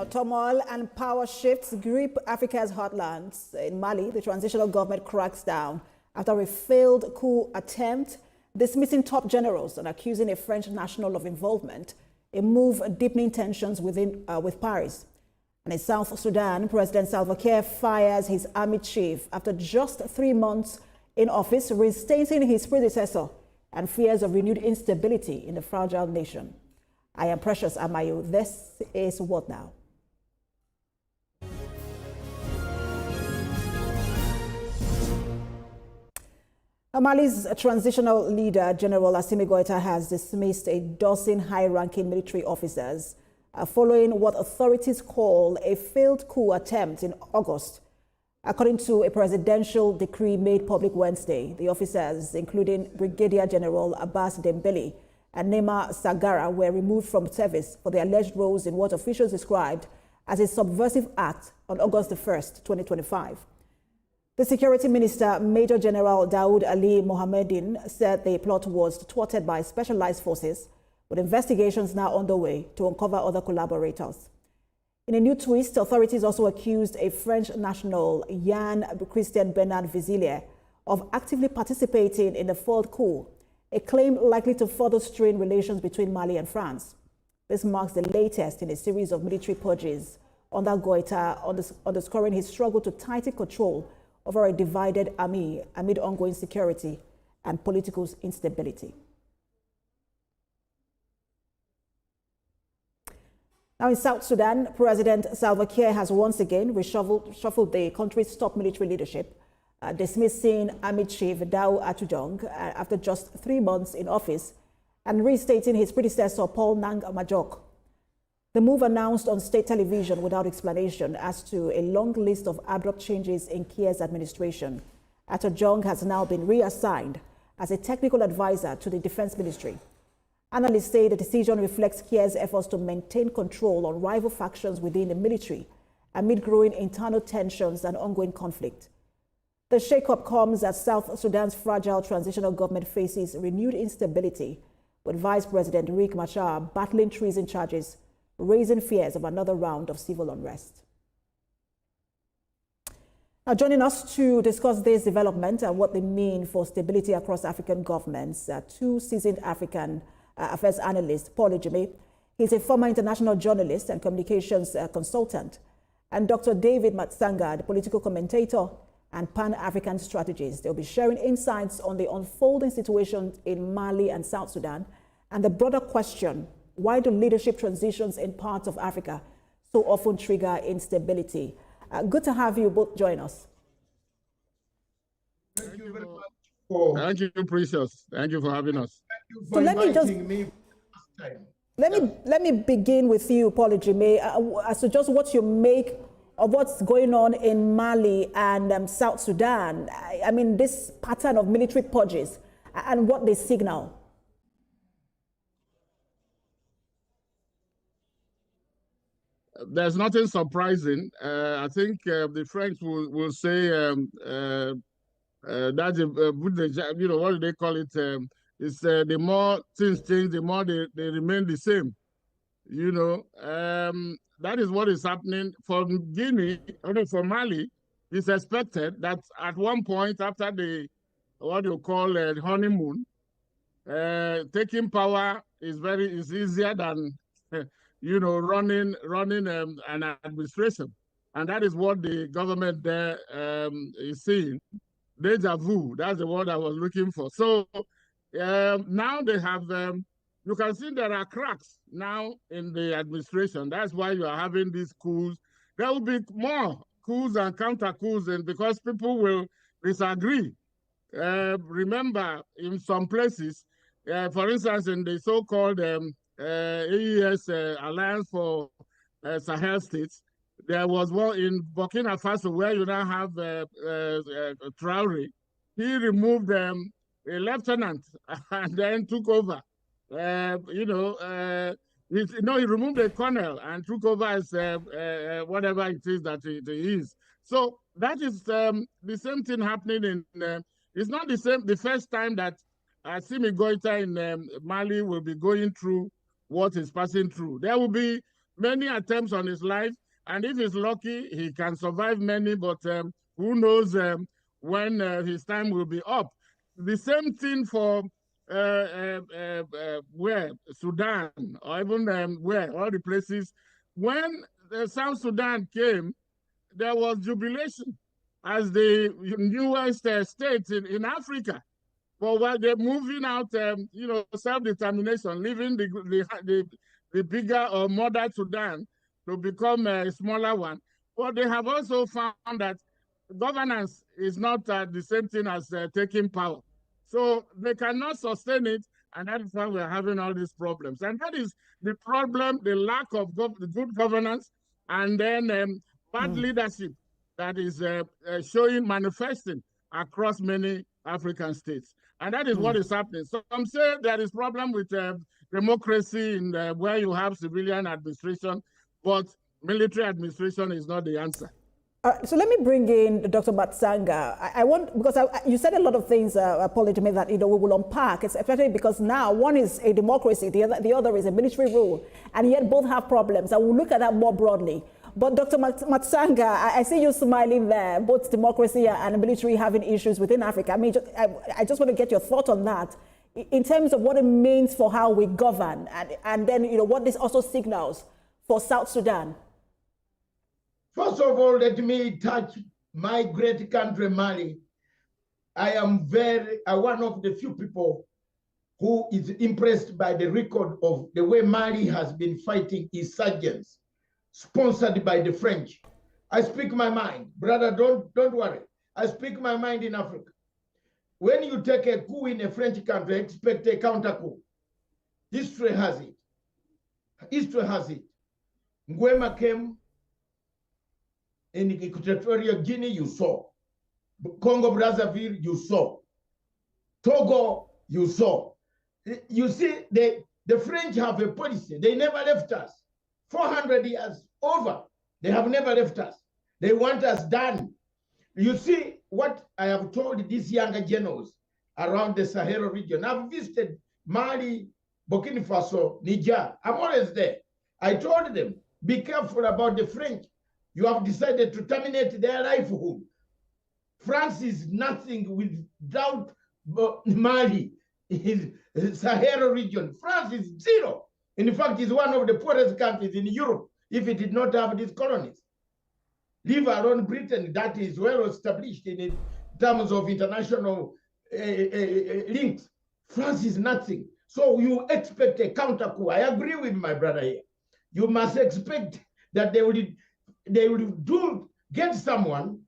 Turmoil and power shifts grip Africa's heartlands. In Mali, the transitional government cracks down after a failed coup attempt, dismissing top generals and accusing a French national of involvement, a move deepening tensions with Paris. And in South Sudan, President Salva Kiir fires his army chief after just 3 months in office, reinstating his predecessor and fears of renewed instability in the fragile nation. I am Precious Amayo. This is What Now? Mali's transitional leader, General Assimi Goïta, has dismissed a dozen high-ranking military officers following what authorities call a failed coup attempt in August. According to a presidential decree made public Wednesday, the officers, including Brigadier General Abbas Dembele and Nema Sagara, were removed from service for their alleged roles in what officials described as a subversive act on August 1st, 2025. The Security Minister, Major General Daoud Ali Mohammedin, said the plot was thwarted by specialized forces, with investigations now underway to uncover other collaborators. In a new twist, authorities also accused a French national, Yann Christian Bernard Vizilier, of actively participating in the failed coup, a claim likely to further strain relations between Mali and France. This marks the latest in a series of military purges under Goïta, underscoring his struggle to tighten control over a divided army amid ongoing security and political instability. Now in South Sudan, President Salva Kiir has once again reshuffled the country's top military leadership, dismissing Army Chief Dao Atujong after just 3 months in office and reinstating his predecessor Paul Nang Majok. The move announced on state television without explanation as to a long list of abrupt changes in Kiir's administration. Atujong has now been reassigned as a technical advisor to the Defense Ministry. Analysts say the decision reflects Kiir's efforts to maintain control on rival factions within the military amid growing internal tensions and ongoing conflict. The shakeup comes as South Sudan's fragile transitional government faces renewed instability, with Vice President Riek Machar battling treason charges, raising fears of another round of civil unrest. Now, joining us to discuss this development and what they mean for stability across African governments, two seasoned African affairs analyst, Paul Ejime. He's a former international journalist and communications consultant, and Dr. David Matsanga, the political commentator and Pan-African strategist. They'll be sharing insights on the unfolding situation in Mali and South Sudan and the broader question: why do leadership transitions in parts of Africa so often trigger instability? Good to have you both join us. Thank you very much. Thank you, Precious. Thank you for having us. Thank you for inviting me first time. Let me begin with you, Paul Ejime, as to just what you make of what's going on in Mali and South Sudan. I mean, this pattern of military purges and what they signal. There's nothing surprising. I think the French will say that, you know, what do they call it? It's the more things change, the more they remain the same. You know, that is what is happening for Guinea. For Mali, it's expected that at one point after the what you call honeymoon, taking power is easier than you know, running an administration. And that is what the government there is seeing. Deja vu, that's the word I was looking for. So now they have, you can see there are cracks now in the administration. That's why you are having these coups. There will be more coups and counter coups, and because people will disagree. Remember, in some places, for instance, in the so-called AES Alliance for Sahel States, there was one in Burkina Faso where you now have Traore. He removed a lieutenant and then took over. He removed a colonel and took over as whatever it is that he is. So that is the same thing happening in. It's not the first time that Assimi Goïta in Mali will be going through what is passing through. There will be many attempts on his life, and if he's lucky, he can survive many, but who knows when his time will be up. The same thing for where Sudan, or even where all the places. When South Sudan came, there was jubilation as the newest state in Africa. But while they're moving out, self-determination, leaving the bigger or mother Sudan to become a smaller one. But they have also found that governance is not the same thing as taking power. So they cannot sustain it, and that is why we're having all these problems. And that is the problem, the lack of good governance, and then bad leadership that is manifesting across many African states. And that is what is happening. So some say there is problem with democracy in where you have civilian administration, but military administration is not the answer. So let me bring in Dr. Matsanga. I want, because you said a lot of things, Pauline, to me that we will unpack, especially because now one is a democracy, the other is a military rule, and yet both have problems. I will look at that more broadly. But Dr. Matsanga, I see you smiling there, both democracy and military having issues within Africa. I mean, I just want to get your thought on that in terms of what it means for how we govern, and then what this also signals for South Sudan. First of all, let me touch my great country, Mali. I am one of the few people who is impressed by the record of the way Mali has been fighting insurgents sponsored by the French. I speak my mind. Brother, don't worry. I speak my mind in Africa. When you take a coup in a French country, expect a counter coup. History has it. History has it. Nguema came in Equatorial Guinea, you saw. Congo Brazzaville, you saw. Togo, you saw. You see, the French have a policy. They never left us. 400 years over, they have never left us. They want us done. You see what I have told these younger generals around the Sahel region. I've visited Mali, Burkina Faso, Niger. I'm always there. I told them, be careful about the French. You have decided to terminate their livelihood. France is nothing without Mali, Sahel region. France is zero. In fact, it's one of the poorest countries in Europe if it did not have these colonies. Leave alone Britain, that is well established in terms of international links. France is nothing. So you expect a counter coup. I agree with my brother here. You must expect that they will get someone,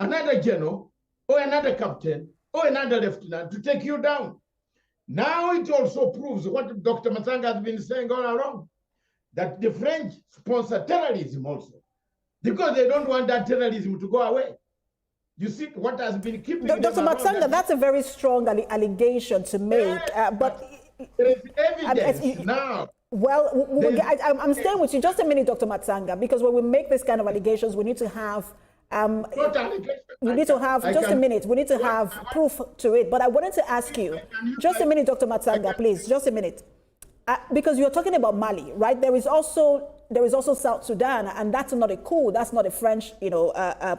another general, or another captain, or another lieutenant to take you down. Now it also proves what Dr. Matsanga has been saying all along, that the French sponsor terrorism also, because they don't want that terrorism to go away. You see what has been keeping Dr. Matsanga, that's a very strong allegation to make, but there is evidence now. Well, I'm staying with you just a minute, Dr. Matsanga, because when we make this kind of allegations, we need to have we need to have just a minute. We need to have proof to it. But I wanted to ask you, just a minute, Dr. Matsanga, please, just a minute, because you're talking about Mali, right? There is also South Sudan, and that's not a coup. That's not a French,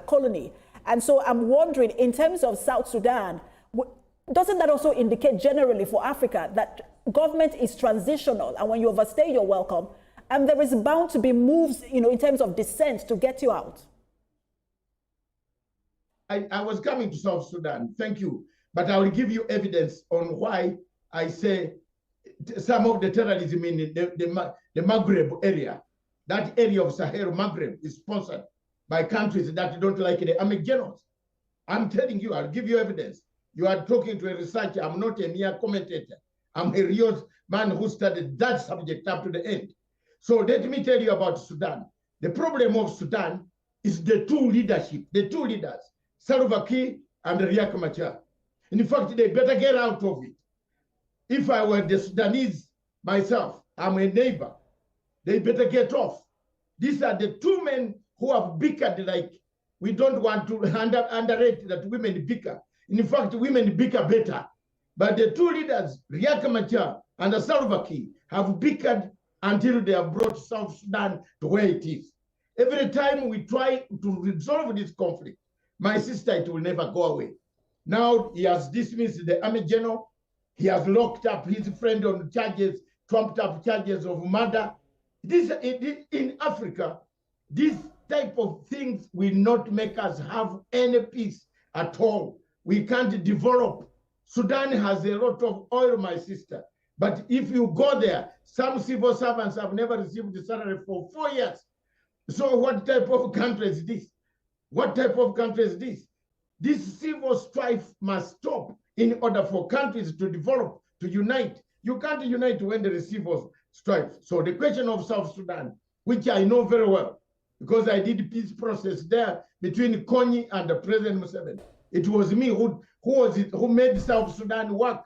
colony. And so I'm wondering, in terms of South Sudan, doesn't that also indicate generally for Africa that government is transitional, and when you overstay your welcome, and there is bound to be moves, in terms of dissent to get you out? I was coming to South Sudan, thank you. But I will give you evidence on why I say some of the terrorism in the Maghreb area, that area of Sahel Maghreb is sponsored by countries that don't like the Americans. I'm telling you, I'll give you evidence. You are talking to a researcher. I'm not a mere commentator. I'm a real man who studied that subject up to the end. So let me tell you about Sudan. The problem of Sudan is the two leaders, Salva Kiir and Riek Machar. In fact, they better get out of it. If I were the Sudanese myself, I'm a neighbor, they better get off. These are the two men who have bickered like we don't want to underrate that women bicker. In fact, women bicker better. But the two leaders, Riek Machar and Salva Kiir, have bickered until they have brought South Sudan to where it is. Every time we try to resolve this conflict, my sister, it will never go away. Now he has dismissed the army general. He has locked up his friend on charges, trumped up charges of murder. In Africa, this type of things will not make us have any peace at all. We can't develop. Sudan has a lot of oil, my sister. But if you go there, some civil servants have never received the salary for 4 years. So what type of country is this? What type of country is this? This civil strife must stop in order for countries to develop, to unite. You can't unite when there is civil strife. So the question of South Sudan, which I know very well, because I did peace process there between Konyi and the President Museveni. It was me who made South Sudan work,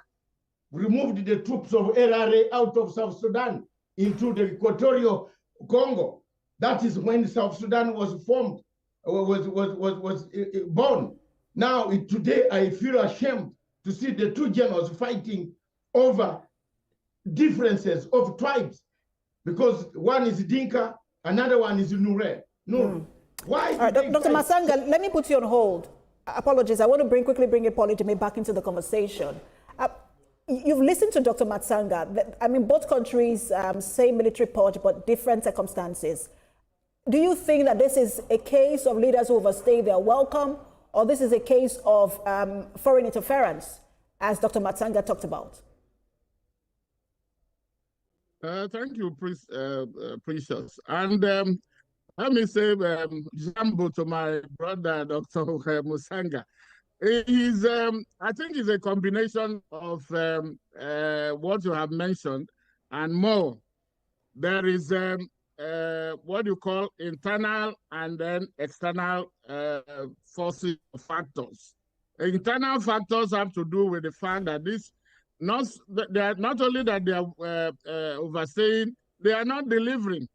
removed the troops of LRA out of South Sudan into the Equatorial Congo. That is when South Sudan was formed, was born. Now, today, I feel ashamed to see the two generals fighting over differences of tribes, because one is Dinka, another one is Nure. Why? All right, Dr. Masanga, let me put you on hold. Apologies, I want to quickly bring Polyjime back into the conversation. You've listened to Dr. Matsanga. I mean, both countries say military purge, but different circumstances. Do you think that this is a case of leaders who overstay their welcome, or this is a case of foreign interference, as Dr. Matsanga talked about? Thank you, Precious. And let me say Jambo to my brother, Dr. Musanga. I think it's a combination of what you have mentioned and more. There is what you call internal and then external forces factors. Internal factors have to do with the fact that not only that they are overstaying, they are not delivering,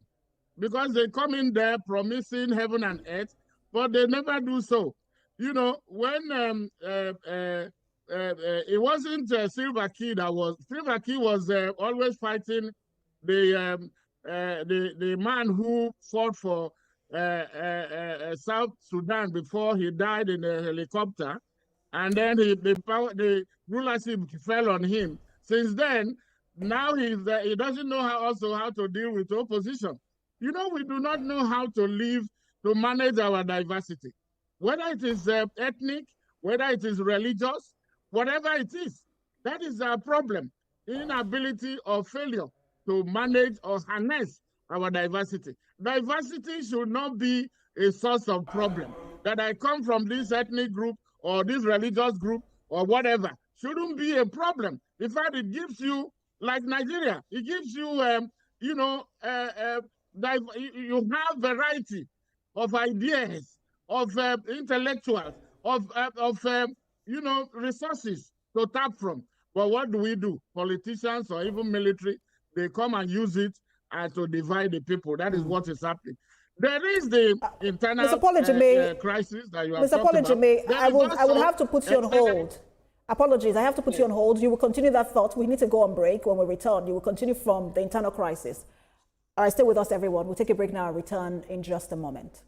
because they come in there promising heaven and earth, but they never do so. You know, when it wasn't Silva Key Silva Key was always fighting the man who fought for South Sudan before he died in a helicopter, and then the rulership fell on him. Since then, now he doesn't know how to deal with opposition. You know, we do not know how to manage our diversity, whether it is ethnic, whether it is religious, whatever it is. That is our problem, inability or failure to manage or harness our diversity. Diversity should not be a source of problem. That I come from this ethnic group or this religious group or whatever shouldn't be a problem. In fact, it gives you, like Nigeria, it gives you, you have variety of ideas, of intellectuals, of resources to tap from. But what do? Politicians or even military, they come and use it to divide the people. That is what is happening. There is the internal crisis that you have talked about. Mr. Polyjime, I would have to put you on hold. Apologies, I have to put you on hold. You will continue that thought. We need to go on break. When we return, you will continue from the internal crisis. All right, stay with us, everyone. We'll take a break now and return in just a moment.